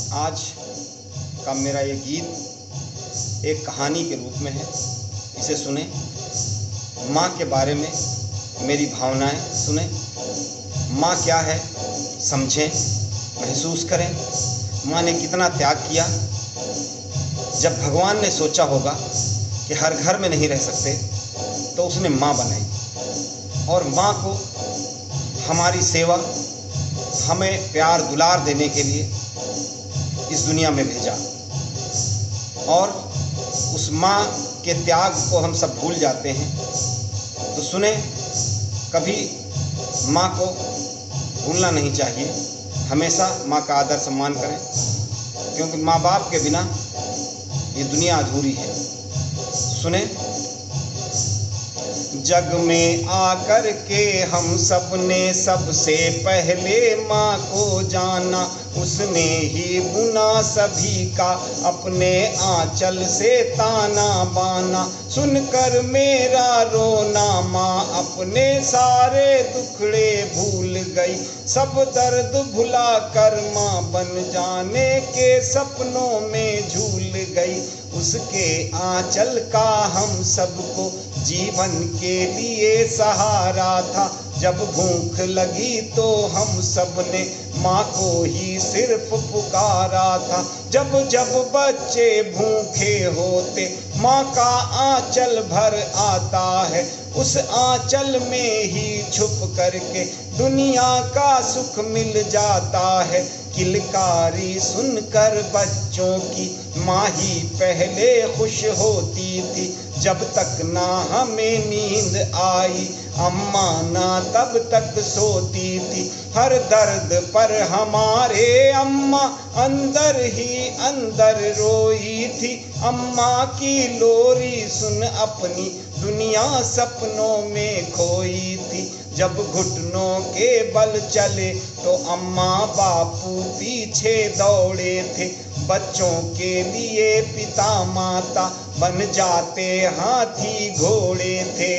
आज का मेरा ये गीत एक कहानी के रूप में है, इसे सुने। माँ के बारे में मेरी भावनाएं सुने, माँ क्या है समझें, महसूस करें। माँ ने कितना त्याग किया। जब भगवान ने सोचा होगा कि हर घर में नहीं रह सकते तो उसने माँ बनाई और माँ को हमारी सेवा, हमें प्यार दुलार देने के लिए इस दुनिया में भेजा। और उस माँ के त्याग को हम सब भूल जाते हैं। तो सुने, कभी माँ को भूलना नहीं चाहिए। हमेशा माँ का आदर सम्मान करें, क्योंकि माँ बाप के बिना ये दुनिया अधूरी है। सुने, जग में आकर के हम सब ने सबसे पहले माँ को जाना। उसने ही बुना सभी का अपने आंचल से ताना बाना। सुनकर मेरा रोना माँ अपने सारे दुखड़े भूल गई। सब दर्द भुला कर माँ बन जाने के सपनों में झूल गई। उसके आंचल का हम सबको जीवन के लिए सहारा था। जब भूख लगी तो हम सब ने माँ को ही सिर्फ पुकारा था। जब जब बच्चे भूखे होते माँ का आंचल भर आता है। उस आंचल में ही छुप करके दुनिया का सुख मिल जाता है। किलकारी सुनकर बच्चों की माँ ही पहले खुश होती थी। जब तक ना हमें नींद आई अम्मा ना तब तक सोती थी। हर दर्द पर हमारे अम्मा अंदर ही अंदर रोई थी। अम्मा की लोरी सुन अपनी दुनिया सपनों में खोई थी। जब घुटनों के बल चले तो अम्मा बापू पीछे दौड़े थे। बच्चों के लिए पिता माता बन जाते हाथी घोड़े थे।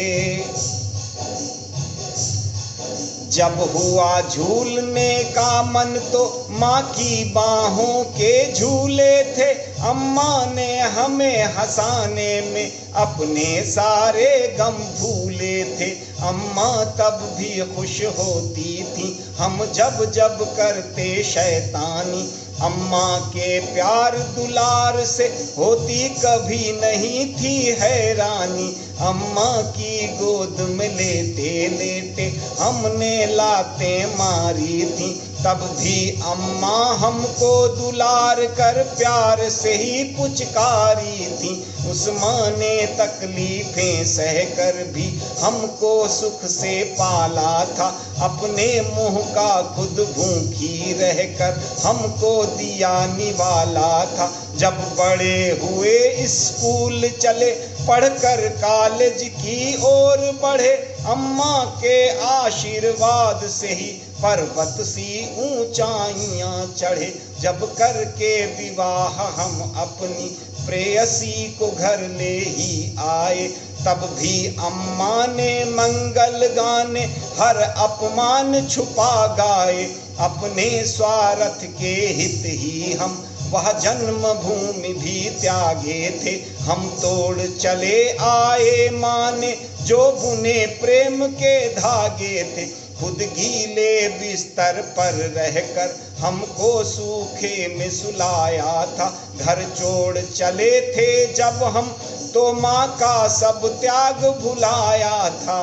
जब हुआ झूलने का मन तो माँ की बाहों के झूले थे। अम्मा ने हमें हंसाने में अपने सारे गम भूले थे। अम्मा तब भी खुश होती थी हम जब जब करते शैतानी। अम्मा के प्यार दुलार से होती कभी नहीं थी हैरानी। अम्मा की गोद में लेटे लेटे हमने लाते मारी थी। तब भी अम्मा हमको दुलार कर प्यार से ही पुचकारी थी। उस माँ ने तकलीफें सह कर भी हमको सुख से पाला था। अपने मुँह का खुद भूखी रहकर हमको दिया निवाला था। जब बड़े हुए स्कूल चले पढ़कर कॉलेज की ओर बढ़े। अम्मा के आशीर्वाद से ही पर्वत सी ऊंचाइयां चढ़े। जब करके विवाह हम अपनी प्रेयसी को घर ले ही आए। तब भी अम्मा ने मंगल गाने हर अपमान छुपा गाए। अपने स्वार्थ के हित ही हम वह जन्म भूमि भी त्यागे थे। हम तोड़ चले आए माँ ने जो बुने प्रेम के धागे थे। खुद गीले बिस्तर पर रहकर हमको सूखे में सुलाया था। घर छोड़ चले थे जब हम तो माँ का सब त्याग भुलाया था।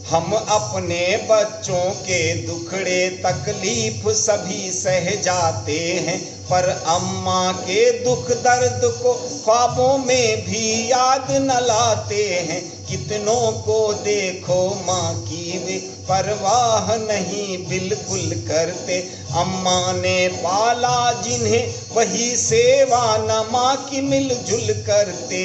हम अपने बच्चों के दुखड़े तकलीफ सभी सह जाते हैं, पर अम्मा के दुख दर्द को ख्वाबों में भी याद न लाते हैं। कितनों को देखो माँ की वे परवाह नहीं बिल्कुल करते। अम्मा ने पाला जिन्हें वही सेवा न माँ की मिलजुल करते।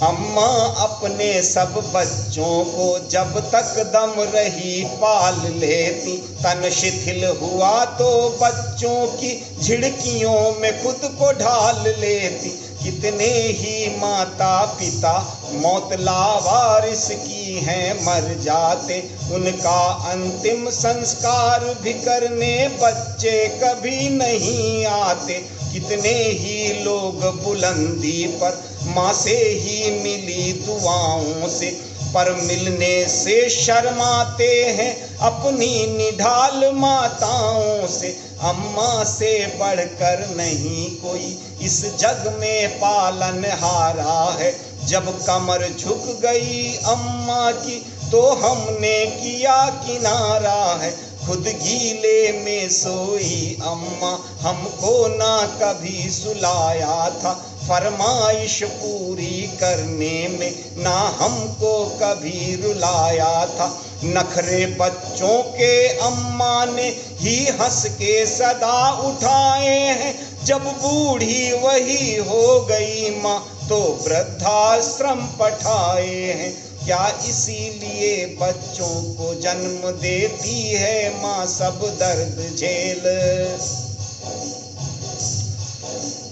अम्मा अपने सब बच्चों को जब तक दम रही पाल लेती। तन शिथिल हुआ तो बच्चों की झिड़कियों में खुद को ढाल लेती। कितने ही माता पिता मौत लावारिस की है मर जाते, उनका अंतिम संस्कार भी करने बच्चे कभी नहीं आते। कितने ही लोग बुलंदी पर माँ से ही मिली दुआओं से, पर मिलने से शर्माते हैं अपनी निढाल माताओं से। अम्मा से बढ़कर नहीं कोई इस जग में पालनहारा है। जब कमर झुक गई अम्मा की तो हमने किया किनारा है। खुद गीले में सोई अम्मा हमको ना कभी सुलाया था, फरमाइश पूरी करने में ना हमको कभी रुलाया था। नखरे बच्चों के अम्मा ने ही हंस के सदा उठाए हैं, जब बूढ़ी वही हो गई माँ तो वृद्धाश्रम पठाए हैं। क्या इसीलिए बच्चों को जन्म देती है माँ सब दर्द झेल?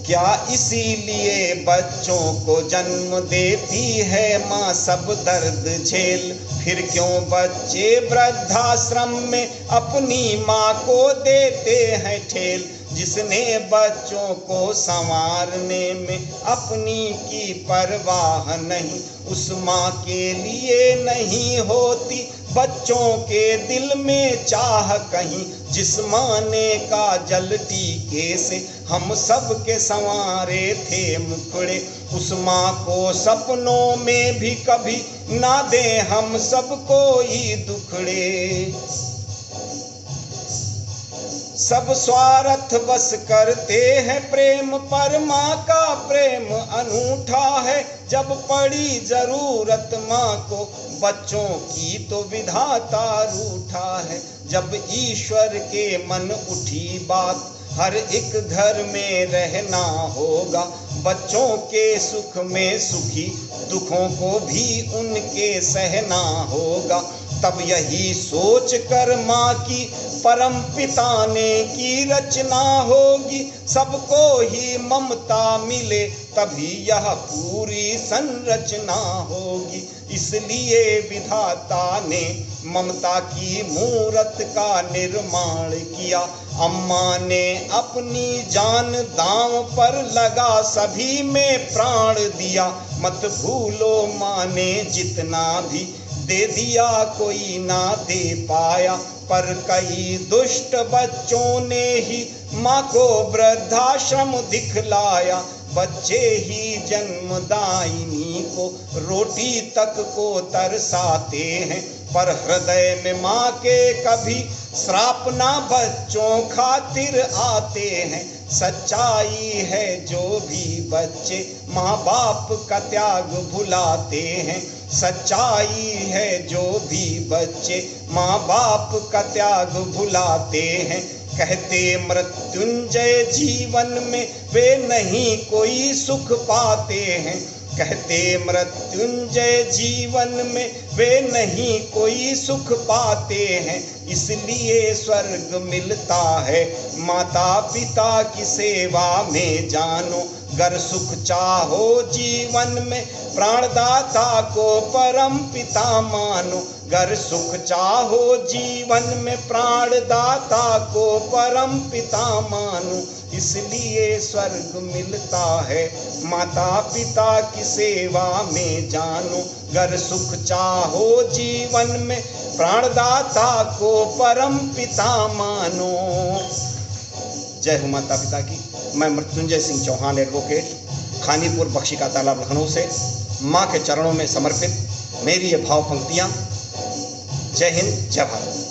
क्या इसीलिए बच्चों को जन्म देती है माँ सब दर्द झेल? फिर क्यों बच्चे वृद्धाश्रम में अपनी माँ को देते हैं ठेल? जिसने बच्चों को संवारने में अपनी की परवाह नहीं, उस माँ के लिए नहीं होती बच्चों के दिल में चाह कहीं। जिस माँ ने काजल टीके से हम सब के संवारे थे मुखड़े, उस माँ को सपनों में भी कभी ना दे हम सबको ही दुखड़े। सब स्वार्थ बस करते हैं प्रेम, पर माँ का प्रेम अनूठा है। जब पड़ी जरूरत माँ को बच्चों की तो विधाता रूठा है। जब ईश्वर के मन उठी बात हर एक घर में रहना होगा, बच्चों के सुख में सुखी दुखों को भी उनके सहना होगा। तब यही सोच कर माँ की परम पिता ने की रचना होगी, सबको ही ममता मिले तभी यह पूरी संरचना होगी। इसलिए विधाता ने ममता की मूरत का निर्माण किया। अम्मा ने अपनी जान दांव पर लगा सभी में प्राण दिया। मत भूलो माँ ने जितना भी दे दिया कोई ना दे पाया, पर कई दुष्ट बच्चों ने ही माँ को वृद्धाश्रम दिखलाया। बच्चे ही जन्मदायिनी को रोटी तक को तरसाते हैं, पर हृदय में माँ के कभी श्राप ना बच्चों खातिर आते हैं। सच्चाई है जो भी बच्चे माँ बाप का त्याग भुलाते हैं। सच्चाई है जो भी बच्चे माँ बाप का त्याग भुलाते हैं। कहते मृत्युंजय जीवन में वे नहीं कोई सुख पाते हैं। कहते मृत्युंजय जीवन में वे नहीं कोई सुख पाते हैं। इसलिए स्वर्ग मिलता है माता पिता की सेवा में जानो। गर सुख चाहो जीवन में प्राणदाता को परम पिता मानो। गर सुख चाहो जीवन में प्राणदाता को परम पिता मानो। इसलिए स्वर्ग मिलता है माता पिता की सेवा में जानो। गर सुख चाहो जीवन में प्राणदाता को परम पिता मानो। जय हो माता पिता की। मैं मृत्युंजय सिंह चौहान एडवोकेट, खानीपुर बख्शी का तालाब लखनऊ से माँ के चरणों में समर्पित मेरी ये भाव पंक्तियाँ। जय हिंद, जय भारत।